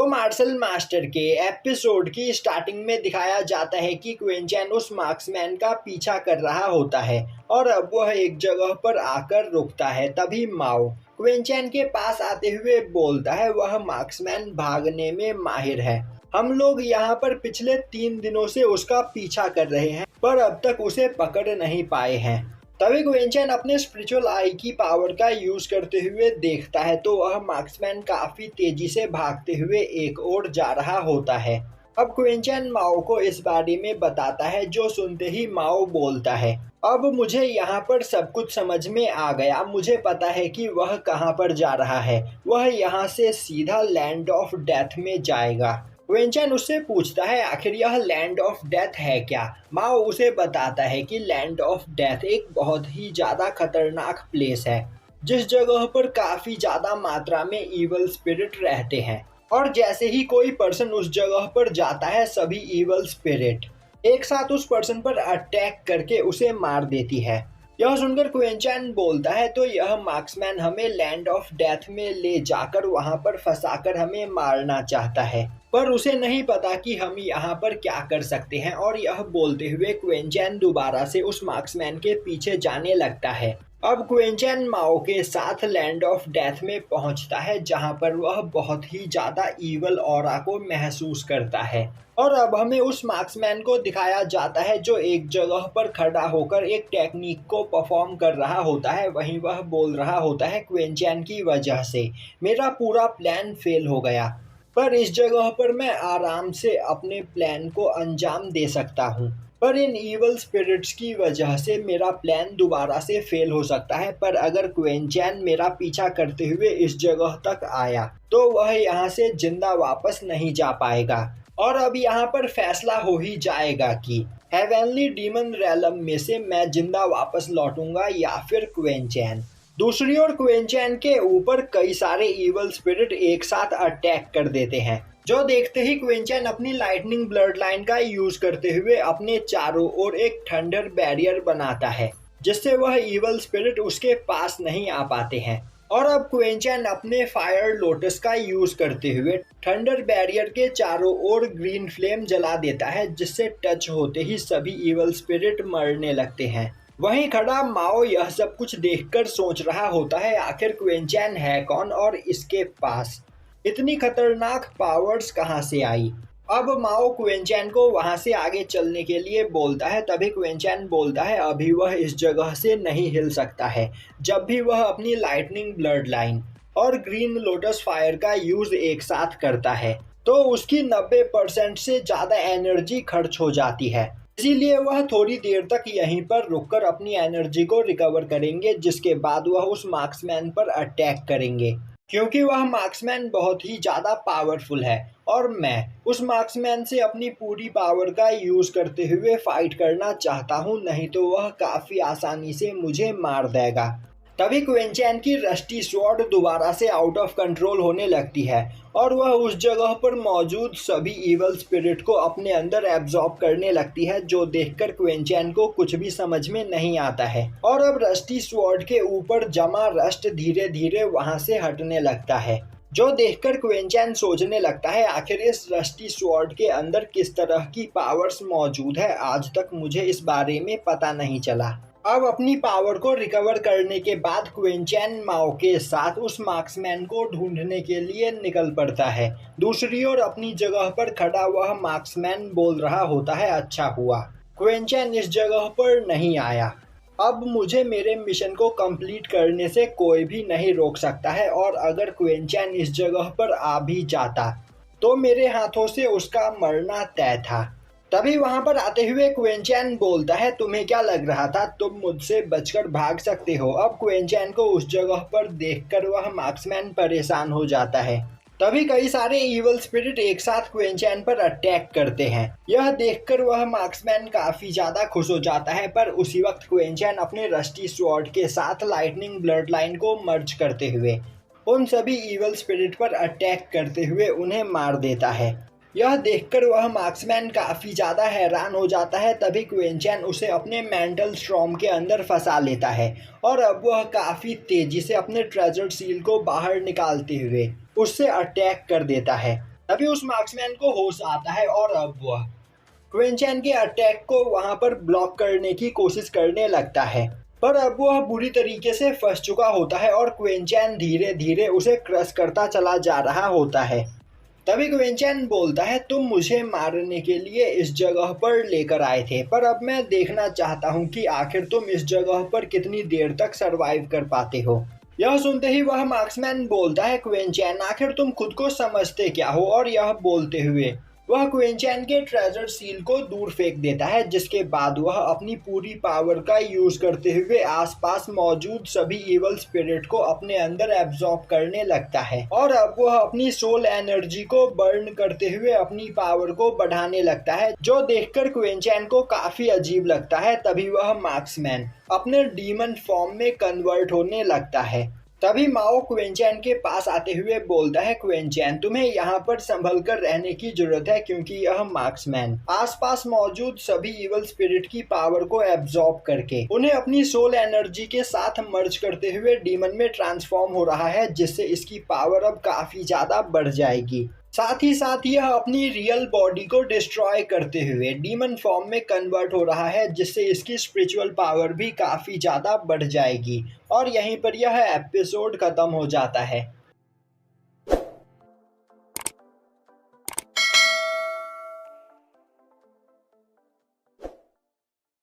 तो martial master के episode की स्टार्टिंग में दिखाया जाता है कि क्विंचैन उस मार्क्समैन का पीछा कर रहा होता है और अब वह एक जगह पर आकर रुकता है। तभी माओ क्विंचैन के पास आते हुए बोलता है, वह मार्क्समैन भागने में माहिर है। हम लोग यहाँ पर पिछले 3 दिनों से उसका पीछा कर रहे हैं पर अब तक उसे पकड़ नहीं पाए हैं। तभी क्विंचैन अपने स्पिरिचुअल आई की पावर का यूज करते हुए देखता है तो वह मार्क्समैन काफी तेजी से भागते हुए एक ओर जा रहा होता है। अब क्विंचैन माओ को इस बारे में बताता है, जो सुनते ही माओ बोलता है, अब मुझे यहाँ पर सब कुछ समझ में आ गया। मुझे पता है कि वह कहाँ पर जा रहा है। वह यहाँ से सीधा लैंड ऑफ डेथ में जाएगा। क्विंचैन उससे पूछता है, आखिर यह लैंड ऑफ डेथ है क्या? माओ उसे बताता है कि लैंड ऑफ डेथ एक बहुत ही ज़्यादा खतरनाक प्लेस है, जिस जगह पर काफ़ी ज़्यादा मात्रा में इवल स्पिरिट रहते हैं और जैसे ही कोई पर्सन उस जगह पर जाता है सभी इवल स्पिरिट एक साथ उस पर्सन पर अटैक करके उसे मार देती है। यह सुनकर क्विंचैन बोलता है, तो यह मार्क्समैन हमें लैंड ऑफ डेथ में ले जाकर वहां पर फंसाकर हमें मारना चाहता है, पर उसे नहीं पता कि हम यहाँ पर क्या कर सकते हैं। और यह बोलते हुए क्विंचैन दोबारा से उस मार्क्समैन के पीछे जाने लगता है। अब क्विंचैन माओ के साथ लैंड ऑफ डेथ में पहुंचता है, जहां पर वह बहुत ही ज्यादा ईवल ऑरा को महसूस करता है। और अब हमें उस मार्क्समैन को दिखाया जाता है जो एक जगह पर खड़ा होकर एक टेक्निक को परफॉर्म कर रहा होता है। वहीं वह बोल रहा होता है, क्विंचैन की वजह से मेरा पूरा प्लान फेल हो गया, पर इस जगह पर मैं आराम से अपने प्लान को अंजाम दे सकता हूँ। पर इन इवल स्पिरिट्स की वजह से मेरा प्लान दोबारा से फेल हो सकता है। पर अगर क्विंचैन मेरा पीछा करते हुए इस जगह तक आया तो वह यहाँ से जिंदा वापस नहीं जा पाएगा। और अब यहाँ पर फैसला हो ही जाएगा कि हेवनली डीमन रैलम में से मैं जिंदा वापस लौटूंगा या फिर क्विंचैन। दूसरी ओर क्विंचैन के ऊपर कई सारे इवल स्पिरिट एक साथ अटैक कर देते हैं, जो देखते ही क्विंचैन अपनी लाइटनिंग ब्लड लाइन का यूज करते हुए अपने चारों ओर एक थंडर बैरियर बनाता है, जिससे वह इवल स्पिरिट उसके पास नहीं आ पाते हैं। और अब क्विंचैन अपने फायर लोटस का यूज करते हुए थंडर बैरियर के चारों ओर ग्रीन फ्लेम जला देता है, जिससे टच होते ही सभी इवल स्पिरिट मरने लगते हैं। वहीं खड़ा माओ यह सब कुछ देखकर सोच रहा होता है, आखिर क्विंचैन है कौन और इसके पास इतनी खतरनाक पावर्स कहां से आई। अब माओ क्विंचैन को वहां से आगे चलने के लिए बोलता है। तभी क्विंचैन बोलता है, अभी वह इस जगह से नहीं हिल सकता है। जब भी वह अपनी लाइटनिंग ब्लड लाइन और ग्रीन लोटस फायर का यूज एक साथ करता है तो उसकी 90% से ज्यादा एनर्जी खर्च हो जाती है। इसीलिए वह थोड़ी देर तक यहीं पर रुककर अपनी एनर्जी को रिकवर करेंगे, जिसके बाद वह उस मार्क्समैन पर अटैक करेंगे, क्योंकि वह मार्क्समैन बहुत ही ज़्यादा पावरफुल है और मैं उस मार्क्समैन से अपनी पूरी पावर का यूज़ करते हुए फाइट करना चाहता हूँ, नहीं तो वह काफ़ी आसानी से मुझे मार देगा। तभी क्विंचैन की रस्टी स्वॉर्ड दोबारा से आउट ऑफ कंट्रोल होने लगती है और वह उस जगह पर मौजूद सभी इवल स्पिरिट को अपने अंदर एब्जॉर्ब करने लगती है, जो देखकर क्विंचैन को कुछ भी समझ में नहीं आता है। और अब रस्टी स्वॉर्ड के ऊपर जमा रस्ट धीरे धीरे वहां से हटने लगता है, जो देखकर क्विंचैन सोचने लगता है, आखिर इस रस्टी स्वॉर्ड के अंदर किस तरह की पावर्स मौजूद है, आज तक मुझे इस बारे में पता नहीं चला। अब अपनी पावर को रिकवर करने के बाद क्विंचैन माओ के साथ उस मार्क्समैन को ढूंढने के लिए निकल पड़ता है। दूसरी ओर अपनी जगह पर खड़ा वह मार्क्समैन बोल रहा होता है, अच्छा हुआ क्विंचैन इस जगह पर नहीं आया। अब मुझे मेरे मिशन को कंप्लीट करने से कोई भी नहीं रोक सकता है और अगर क्विंचैन इस जगह पर आ भी जाता तो मेरे हाथों से उसका मरना तय था। तभी वहां पर आते हुए क्विंचैन बोलता है, तुम्हें क्या लग रहा था तुम मुझसे बचकर भाग सकते हो? अब क्विंचैन को उस जगह पर देखकर वह मार्क्समैन परेशान हो जाता है। तभी कई सारे इवल स्पिरिट एक साथ क्विंचैन पर अटैक करते हैं। यह देखकर वह मार्क्समैन काफी ज्यादा खुश हो जाता है, पर उसी वक्त क्विंचैन अपने रस्टी स्वॉर्ड के साथ लाइटनिंग ब्लड लाइन को मर्ज करते हुए उन सभी इवल स्पिरिट पर अटैक करते हुए उन्हें मार देता है। यह देखकर वह मार्क्समैन काफी ज्यादा हैरान हो जाता है। तभी क्विंचैन उसे अपने मेंटल स्टॉर्म के अंदर फंसा लेता है और अब वह काफी तेजी से अपने ट्रेजर सील को बाहर निकालते हुए उससे अटैक कर देता है। तभी उस मार्क्समैन को होश आता है और अब वह क्विंचैन के अटैक को वहां पर ब्लॉक करने की कोशिश करने लगता है, पर अब वह बुरी तरीके से फंस चुका होता है और क्विंचैन धीरे धीरे उसे क्रश करता चला जा रहा होता है। तभी क्विंचैन बोलता है, तुम मुझे मारने के लिए इस जगह पर लेकर आए थे, पर अब मैं देखना चाहता हूँ कि आखिर तुम इस जगह पर कितनी देर तक सरवाइव कर पाते हो। यह सुनते ही वह मार्क्समैन बोलता है, क्विंचैन आखिर तुम खुद को समझते क्या हो। और यह बोलते हुए वह क्विंचैन के ट्रेजर सील को दूर फेंक देता है, जिसके बाद वह अपनी पूरी पावर का यूज करते हुए आसपास मौजूद सभी इवल स्पिरिट को अपने अंदर एब्जॉर्ब करने लगता है और अब वह अपनी सोल एनर्जी को बर्न करते हुए अपनी पावर को बढ़ाने लगता है, जो देखकर क्विंचैन को काफी अजीब लगता है। तभी वह मार्क्समैन अपने डीमन फॉर्म में कन्वर्ट होने लगता है। तभी माओ क्विंचैन के पास आते हुए बोलता है, क्विंचैन तुम्हें यहाँ पर संभल कर रहने की जरूरत है, क्योंकि यह मार्क्समैन आसपास मौजूद सभी इवल स्पिरिट की पावर को एब्जॉर्ब करके उन्हें अपनी सोल एनर्जी के साथ मर्ज करते हुए डीमन में ट्रांसफॉर्म हो रहा है, जिससे इसकी पावर अब काफी ज्यादा बढ़ जाएगी। साथ ही साथ यह अपनी रियल बॉडी को डिस्ट्रॉय करते हुए डीमन फॉर्म में कन्वर्ट हो रहा है, जिससे इसकी स्पिरिचुअल पावर भी काफ़ी ज़्यादा बढ़ जाएगी। और यहीं पर यह एपिसोड ख़त्म हो जाता है।